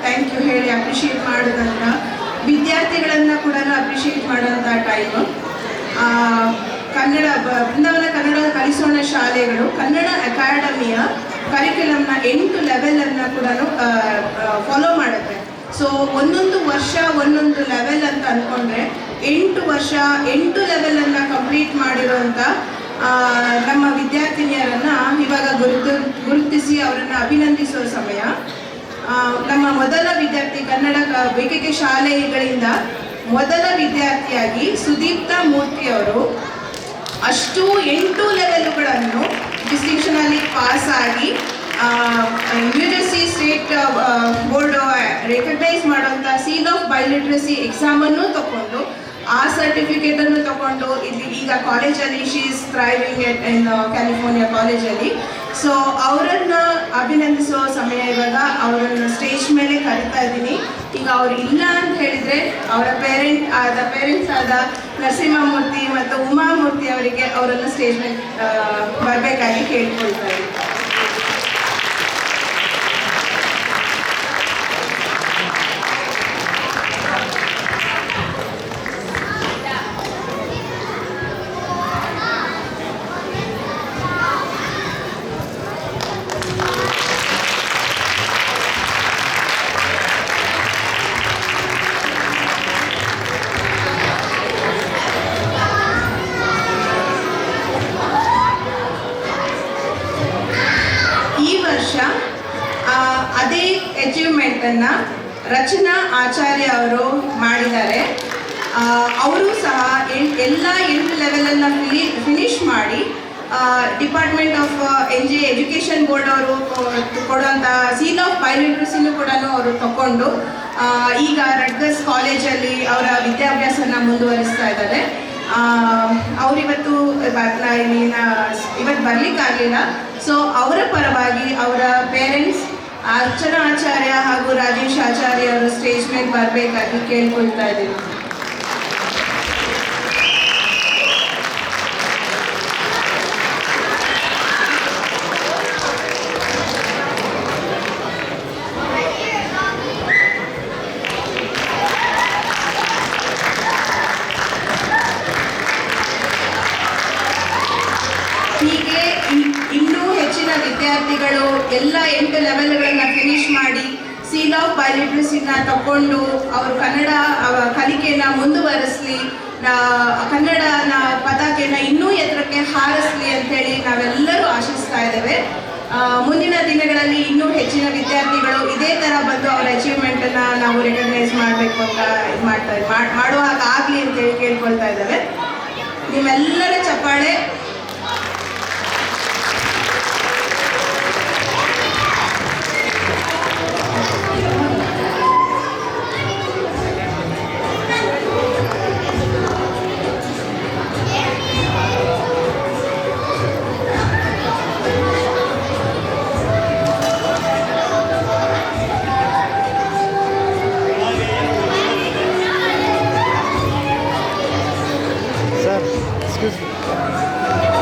Thank you ಹೇಳಿ appreciate ಮಾಡಿದ ನಂತರ ವಿದ್ಯಾರ್ಥಿಗಳನ್ನು ಕೂಡ ಅಪ್ರಿಷಿಯೇಟ್ ಮಾಡೋಂಥ ಟೈಮು. ಕನ್ನಡ ಬೃಂದಾವನ ಕನ್ನಡ ಕಲಿಸೋಣ ಶಾಲೆಗಳು ಕನ್ನಡ ಅಕಾಡೆಮಿಯ ಕರಿಕ್ಯುಲಮ್ನ 8 ಲೆವೆಲನ್ನು ಕೂಡ ಫಾಲೋ ಮಾಡುತ್ತೆ. ಸೊ ಒಂದೊಂದು ವರ್ಷ ಒಂದೊಂದು ಲೆವೆಲ್ ಅಂತ ಅಂದ್ಕೊಂಡ್ರೆ 8 ವರ್ಷ 8 ಲೆವೆಲನ್ನು ಕಂಪ್ಲೀಟ್ ಮಾಡಿರೋಂಥ ನಮ್ಮ ವಿದ್ಯಾರ್ಥಿನಿಯರನ್ನು ಇವಾಗ ಗುರುತಿಸಿ ಅವರನ್ನು ಅಭಿನಂದಿಸುವ ಸಮಯ. ನಮ್ಮ ಮೊದಲ ವಿದ್ಯಾರ್ಥಿ ಕನ್ನಡ BKK ಶಾಲೆಗಳಿಂದ ಮೊದಲ ವಿದ್ಯಾರ್ಥಿಯಾಗಿ ಸುದೀಪ್ತಾ ಮೂರ್ತಿಯವರು ಅಷ್ಟು 8 ಲೆವೆಲ್ಗಳನ್ನು ಡಿಸ್ಟಿಂಕ್ಷನಲ್ಲಿ ಪಾಸ್ ಆಗಿ ನ್ಯೂಜೆರ್ಸಿ ಸ್ಟೇಟ್ ಬೋರ್ಡ್ ರೆಕಗ್ನೈಸ್ ಮಾಡುವಂಥ ಸೀಲ್ ಆಫ್ ಬೈಲಿಟ್ರಸಿ ಎಕ್ಸಾಮನ್ನು ತಗೊಂಡು ಆ ಸರ್ಟಿಫಿಕೇಟನ್ನು ತಗೊಂಡು ಇಲ್ಲಿ ಈಗ ಕಾಲೇಜಲ್ಲಿ she is thriving in California ಕಾಲೇಜಲ್ಲಿ. ಸೊ ಅವರನ್ನು ಅಭಿನಂದಿಸುವ ಸಮಯ ಇವಾಗ. ಅವರನ್ನು ಸ್ಟೇಜ್ ಮೇಲೆ ಕರಿತಾ ಇದ್ದೀನಿ. ಈಗ ಅವರು ಇಲ್ಲ ಅಂತ ಹೇಳಿದರೆ ಅವರ ಪೇರೆಂಟ್ಸ್ ಆದ ನರಸಿಂಹಮೂರ್ತಿ ಮತ್ತು ಉಮಾಮೂರ್ತಿ ಅವರಿಗೆ ಅವರನ್ನು ಸ್ಟೇಜ್ ಮೇಲೆ ಬರಬೇಕಾಗಿ ಕೇಳ್ಕೊಳ್ತಾ ಇದ್ದೀನಿ. ಅದೇ ಅಚೀವ್ಮೆಂಟನ್ನು ರಚನಾ ಆಚಾರ್ಯ ಅವರು ಮಾಡಿದ್ದಾರೆ. ಅವರು ಸಹ ಎಲ್ಲ 8 ಲೆವೆಲನ್ನು ಫಿನಿಷ್ ಮಾಡಿ ಡಿಪಾರ್ಟ್ಮೆಂಟ್ ಆಫ್ ಎಜುಕೇಷನ್ ಬೋರ್ಡ್ ಅವರು ಕೊಡುವಂಥ ಸೀಲ್ ಆಫ್ ಬೈಲಿಟ್ರಸಿನೂ ಕೂಡ ಅವರು ತಗೊಂಡು ಈಗ ರಟ್ಗರ್ಸ್ ಕಾಲೇಜಲ್ಲಿ ಅವರ ವಿದ್ಯಾಭ್ಯಾಸನ ಮುಂದುವರಿಸ್ತಾ ಇದ್ದಾರೆ. ಅವರಿವತ್ತು ಬರಲಿಕ್ಕಾಗಲಿಲ್ಲ. ಸೊ ಅವರ ಪರವಾಗಿ ಅವರ ಪೇರೆಂಟ್ಸ್ ಅರ್ಚನಾ ಆಚಾರ್ಯ ಹಾಗೂ ರಾಜೇಶ್ ಆಚಾರ್ಯ ಅವರು ಸ್ಟೇಜ್ ಮೇಲೆ ಬರಬೇಕಾಗಿ ಕೇಳ್ಕೊಳ್ತಾ ಇದ್ದೀವಿ. ಹೀಗೆ ಇನ್ನೂ ಹೆಚ್ಚಿನ ವಿದ್ಯಾರ್ಥಿಗಳು ಎಲ್ಲ 8 ಲೆವೆಲ್ಗಳನ್ನು ಫಿನಿಷ್ ಮಾಡಿ ಸೀಲ್ ಆಫ್ ಬೈಲಿಟ್ರಸಿನ ತಗೊಂಡು ಅವರು ಕನ್ನಡ ಕಲಿಕೆಯನ್ನು ಮುಂದುವರಿಸಲಿ, ಕನ್ನಡನ ಪತಾಕೆಯನ್ನು ಇನ್ನೂ ಎತ್ತರಕ್ಕೆ ಹಾರಿಸಲಿ ಅಂಥೇಳಿ ನಾವೆಲ್ಲರೂ ಆಶಿಸ್ತಾ ಇದ್ದೇವೆ. ಮುಂದಿನ ದಿನಗಳಲ್ಲಿ ಇನ್ನೂ ಹೆಚ್ಚಿನ ವಿದ್ಯಾರ್ಥಿಗಳು ಇದೇ ಥರ ಬಂದು ಅವರ ಅಚೀವ್ಮೆಂಟನ್ನು ನಾವು ರೆಕಗ್ನೈಸ್ ಮಾಡಬೇಕು ಅಂತ ಮಾಡುವಾಗಲಿ ಅಂತೇಳಿ ಕೇಳ್ಕೊಳ್ತಾ ಇದ್ದೇವೆ. ನಿಮ್ಮೆಲ್ಲರ ಚಪ್ಪಾಳೆ Excuse me.